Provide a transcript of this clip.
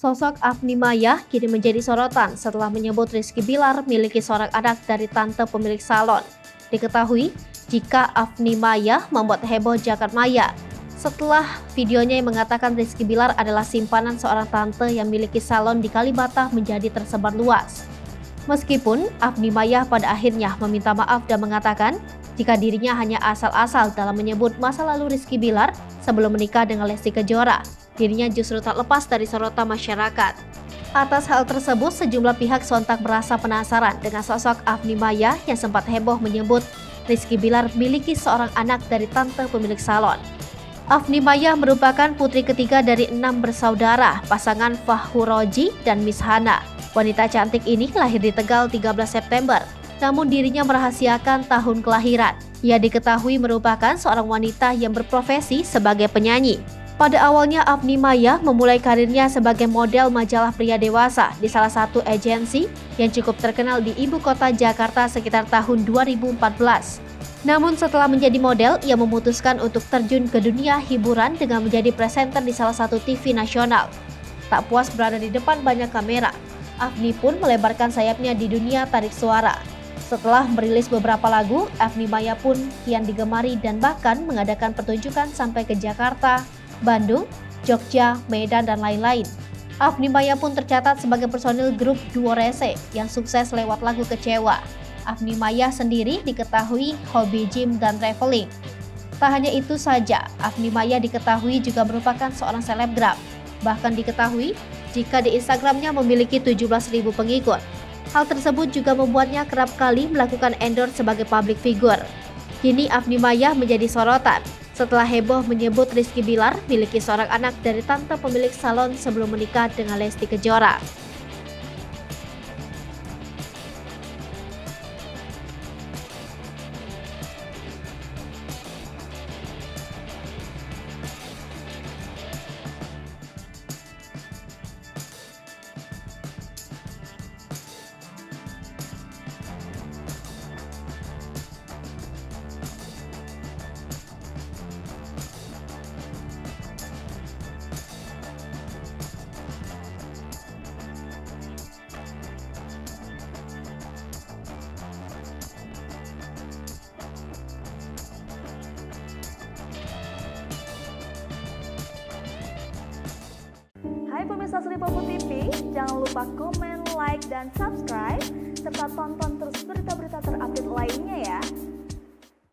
Sosok Afni Maya kini menjadi sorotan setelah menyebut Rizky Bilar miliki seorang anak dari tante pemilik salon. Diketahui jika Afni Maya membuat heboh jagat maya setelah videonya yang mengatakan Rizky Bilar adalah simpanan seorang tante yang memiliki salon di Kalibata menjadi tersebar luas. Meskipun Afni Maya pada akhirnya meminta maaf dan mengatakan jika dirinya hanya asal-asal dalam menyebut masa lalu Rizky Bilar sebelum menikah dengan Lesti Kejora, dirinya justru tak lepas dari sorotan masyarakat. Atas hal tersebut, sejumlah pihak sontak merasa penasaran dengan sosok Afni Maya yang sempat heboh menyebut Rizky Bilar memiliki seorang anak dari tante pemilik salon. Afni Maya merupakan putri ketiga dari 6 bersaudara, pasangan Fahuroji dan Miss Hana. Wanita cantik ini lahir di Tegal 13 September, namun dirinya merahasiakan tahun kelahiran. Ia diketahui merupakan seorang wanita yang berprofesi sebagai penyanyi. Pada awalnya Afni Maya memulai karirnya sebagai model majalah pria dewasa di salah satu agensi yang cukup terkenal di ibu kota Jakarta sekitar tahun 2014. Namun setelah menjadi model, ia memutuskan untuk terjun ke dunia hiburan dengan menjadi presenter di salah satu TV nasional. Tak puas berada di depan banyak kamera, Afni pun melebarkan sayapnya di dunia tarik suara. Setelah merilis beberapa lagu, Afni Maya pun kian digemari dan bahkan mengadakan pertunjukan sampai ke Jakarta, Bandung, Jogja, Medan, dan lain-lain. Afni Maya pun tercatat sebagai personil grup Duo Rese yang sukses lewat lagu Kecewa. Afni Maya sendiri diketahui hobi gym dan traveling. Tak hanya itu saja, Afni Maya diketahui juga merupakan seorang selebgram. Bahkan diketahui jika di Instagramnya memiliki 17.000 pengikut. Hal tersebut juga membuatnya kerap kali melakukan endorse sebagai public figure. Kini Afni Maya menjadi sorotan setelah heboh menyebut Rizky Bilar memiliki seorang anak dari tante pemilik salon sebelum menikah dengan Lesti Kejora. Hai pemirsa Sri Popo TV, jangan lupa komen, like, dan subscribe, serta tonton terus berita-berita terupdate lainnya ya.